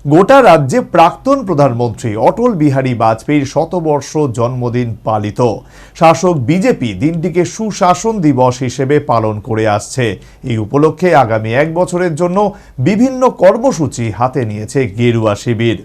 গোটা রাজ্যে প্রাক্তন প্রধানমন্ত্রী অটল বিহারী বাজপেয়ীর শতবর্ষ জন্মদিন পালিত। শাসক বিজেপি দিনটিকে সুশাসন দিবস হিসেবে পালন করে আসছে। এই উপলক্ষে আগামী এক বছরের জন্য বিভিন্ন কর্মসূচি হাতে নিয়েছে গেরুয়া শিবির।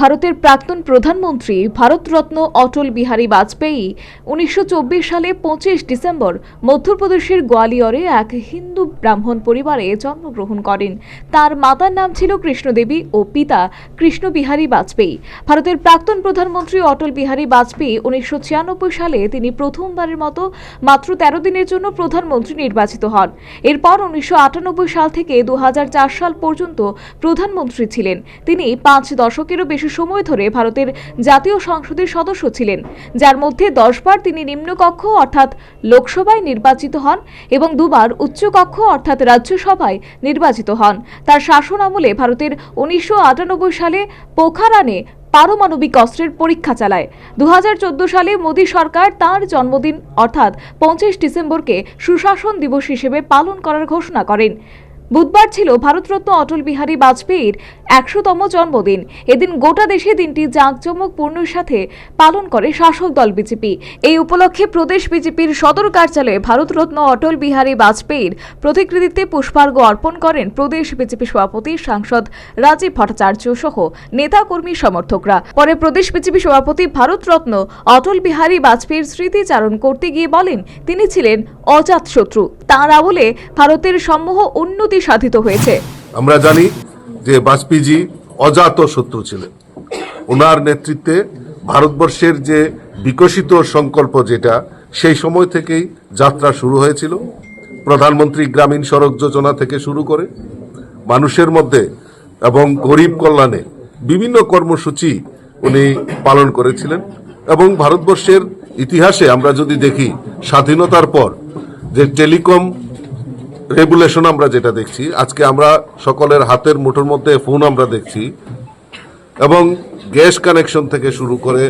ভারতের প্রাক্তন প্রধানমন্ত্রী ভারতরত্ন অটল বিহারী বাজপেয়ী 1924 সালে 25 ডিসেম্বর মধ্যপ্রদেশের গোয়ালিয়রে এক হিন্দু ব্রাহ্মণ পরিবারে জন্মগ্রহণ করেন। তার মাতার নাম ছিল কৃষ্ণদেবী ও পিতা কৃষ্ণবিহারী বাজপেয়ী। ভারতের প্রাক্তন প্রধানমন্ত্রী অটল বিহারী বাজপেয়ী 1996 সালে তিনি প্রথমবারের মতো মাত্র 13 দিনের জন্য প্রধানমন্ত্রী নির্বাচিত হন। এরপর 1998 সাল থেকে 2004 সাল পর্যন্ত প্রধানমন্ত্রী ছিলেন। তিনি 5 দশকেরও বেশি সময় ধরে ভারতের জাতীয় সংসদের সদস্য ছিলেন, যার মধ্যে 10 বার তিনি নিম্নকক্ষ অর্থাৎ লোকসভায় নির্বাচিত হন এবং 2 বার উচ্চকক্ষ অর্থাৎ রাজ্যসভায় নির্বাচিত হন। তার শাসন আমলে ভারতের 1998 সালে পোখরানে পারমাণবিক অস্ত্রের পরীক্ষা চালায়। 2014 সালে মোদী সরকার তার জন্মদিন অর্থাৎ 25 ডিসেম্বরকে সুশাসন দিবস হিসেবে পালন করার ঘোষণা করেন। বুধবার ছিল ভারতরত্ন অটল বিহারী বাজপেয়ীর 100তম জন্মদিন। এদিন গোটা দেশে দিনটি জাঁকজমকপূর্ণর সাথে পালন করে শাসক দল বিজেপি। এই উপলক্ষে প্রদেশ বিজেপির সদর কার্যালয়ে ভারতরত্ন অটল বিহারী বাজপেয়ীর প্রতিকৃতিতে পুষ্পার্ঘ্য অর্পণ করেন প্রদেশ বিজেপি সভাপতি সাংসদ রাজীব ভট্টাচার্য সহ নেতাকর্মী সমর্থকরা। পরে প্রদেশ বিজেপি সভাপতি ভারতরত্ন অটল বিহারী বাজপেয়ীর স্মৃতিচারণ করতে গিয়ে বলেন, তিনি ছিলেন অজাতশত্রু। তাঁর আমলে ভারতের সমূহ উন্নতি সাধিত হয়েছে। আমরা জানি যে বাজপেয়ীজি অজাত শত্রু ছিলেন। ওনার নেতৃত্বে ভারতবর্ষের যে বিকশিত সংকল্প যেটা সেই সময় থেকেই যাত্রা শুরু হয়েছিল। প্রধানমন্ত্রী গ্রামীণ সড়ক যোজনা থেকে শুরু করে মানুষের মধ্যে এবং গরিব কল্যাণে বিভিন্ন কর্মসূচি উনি পালন করেছিলেন। এবং ভারতবর্ষের ইতিহাসে আমরা যদি দেখি, স্বাধীনতার পর যে টেলিকম রেগুলেশন আমরা যেটা দেখছি, আজকে আমরা সকলের হাতের মুঠোর মধ্যে ফোন আমরা দেখছি, এবং গ্যাস কানেকশন থেকে শুরু করে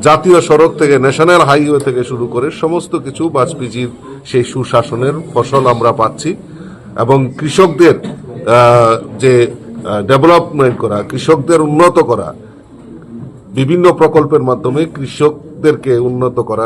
জাতীয় সড়ক থেকে ন্যাশনাল হাইওয়ে থেকে শুরু করে সমস্ত কিছু বাজপেয়ীজির সেই সুশাসনের ফসল আমরা পাচ্ছি। এবং কৃষকদের যে ডেভেলপমেন্ট করা, কৃষকদের উন্নত করা, বিভিন্ন প্রকল্পের মাধ্যমে কৃষকদেরকে উন্নত করা,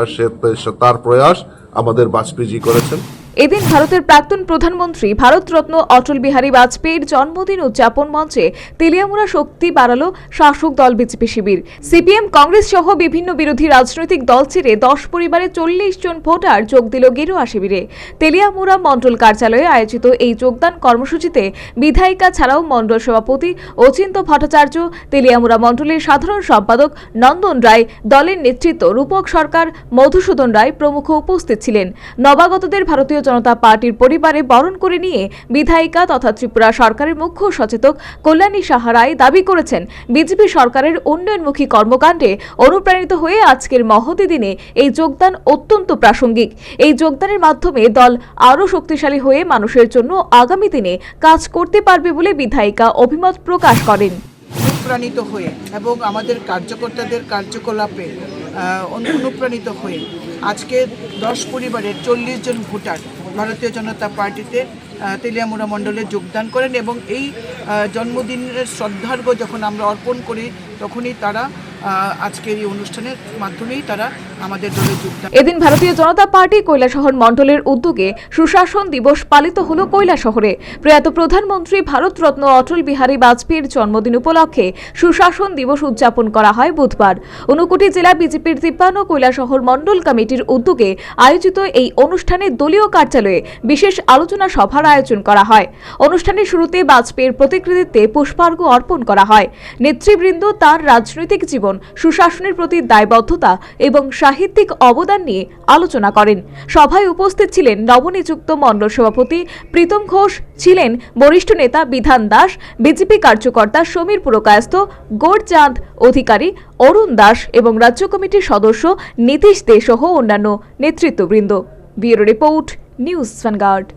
তার প্রয়াস আমাদের বাজপেয়ীজি করেছেন। এদিন ভারতের প্রাক্তন প্রধানমন্ত্রী ভারতরত্ন অটল বিহারী বাজপেয়ীর জন্মদিন উদযাপন মঞ্চে তেলিয়ামুড়া শক্তি বাড়ালো শাসক দল বিজেপি শিবির। সিপিএম, কংগ্রেস সহ বিভিন্ন বিরোধী রাজনৈতিক দল ছেড়ে 10 পরিবারে 40 জন ভোটার যোগ দিল গেরুয়া শিবিরে। তেলিয়ামুড়া মণ্ডল কার্যালয়ে আয়োজিত এই যোগদান কর্মসূচিতে বিধায়িকা ছাড়াও মণ্ডল সভাপতি অচিন্ত ভট্টাচার্য, তেলিয়ামুড়া মণ্ডলের সাধারণ সম্পাদক নন্দন রায়, দলের নেতৃত্ব রূপক সরকার, মধুসূদন রায় প্রমুখ উপস্থিত ছিলেন। নবাগতদের ভারতীয় জনতা পার্টির পরিবারে বরণ করে নিয়ে বিধায়িকা তথা ত্রিপুরা সরকারের মুখ্য সচেতক কল্যাণী সাহা রায় দাবি করেছেন, বিজেপি সরকারের উন্নয়নমুখী কর্মকাণ্ডে অনুপ্রাণিত হয়ে আজকের মহতী দিনে এই যোগদান অত্যন্ত প্রাসঙ্গিক। এই যোগদানের মাধ্যমে দল আরও শক্তিশালী হয়ে মানুষের জন্য আগামী দিনে কাজ করতে পারবে বলে বিধায়িকা অভিমত প্রকাশ করেন। অনুপ্রাণিত হয়ে এবং আমাদের কার্যকর্তাদের কার্যকলাপে অনুপ্রাণিত হয়ে আজকে 10 পরিবারের 40 জন ভোটার ভারতীয় জনতা পার্টিতে তেলিয়ামুড়া মণ্ডলে যোগদান করেন। এবং এই জন্মদিনের শ্রদ্ধার্ঘ্য যখন আমরা অর্পণ করি, তখনই তারা আজকের এই অনুষ্ঠানের মাধ্যমেই তারা আমাদের দলে যোগদান। এদিন ভারতীয় জনতা পার্টি কৈলাসহর মণ্ডলের উদ্যোগে সুশাসন দিবস পালিত হল কৈলাসহরে। প্রয়াত প্রধানমন্ত্রী ভারতরত্ন অটল বিহারী বাজপেয়ীর জন্মদিন উপলক্ষে সুশাসন দিবস উদযাপন করা হয় বুধবার। ঊনকোটি জেলা বিজেপির 53 কৈলাসহর মণ্ডল কমিটির উদ্যোগে আয়োজিত এই অনুষ্ঠানে দলীয় কার্যালয়ে বিশেষ আলোচনা সভার আয়োজন করা হয়। অনুষ্ঠানের শুরুতে বাজপেয়ীর প্রতিকৃতিতে পুষ্পার্ঘ্য অর্পণ করা হয়। নেতৃবৃন্দ তার রাজনৈতিক জীবন, সুশাসনের প্রতি দায়বদ্ধতা এবং সাহিত্যিক অবদান নিয়ে আলোচনা করেন। সভায় উপস্থিত ছিলেন নবনিযুক্ত মণ্ডল সভাপতি প্রীতম ঘোষ, ছিলেন বরিষ্ঠ নেতা বিধান দাস, বিজেপি কার্যকর্তা সমীর পুরকায়স্থ, গৌরচাঁদ অধিকারী, অরুণ দাস এবং রাজ্য কমিটির সদস্য নীতিশ দে সহ অন্যান্য নেতৃত্ববৃন্দ। Bureau report, news Vanguard.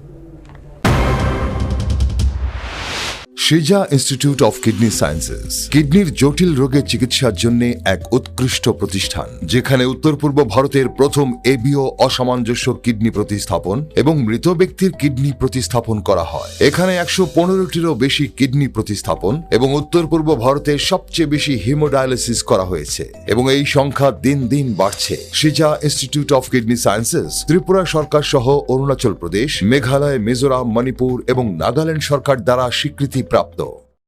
Sija institute of kidney sciences কিডনির জটিল রোগের চিকিৎসার জন্য এক উৎকৃষ্ট প্রতিষ্ঠান, যেখানে উত্তর পূর্ব ভারতের প্রথম এবিও অসামঞ্জস্য কিডনি প্রতিস্থাপন এবং মৃত ব্যক্তির কিডনি প্রতিস্থাপন করা হয়। এখানে 115টিরও বেশি কিডনি প্রতিস্থাপন এবং উত্তর পূর্ব ভারতের সবচেয়ে বেশি হিমোডায়ালিসিস করা হয়েছে এবং এই সংখ্যা দিন দিন বাড়ছে। Sija institute of kidney sciences Tripura সরকার সহ অরুণাচল প্রদেশ, মেঘালয়, মিজোরাম, মণিপুর এবং নাগাল্যান্ড সরকার দ্বারা স্বীকৃতিপ্রাপ্ত।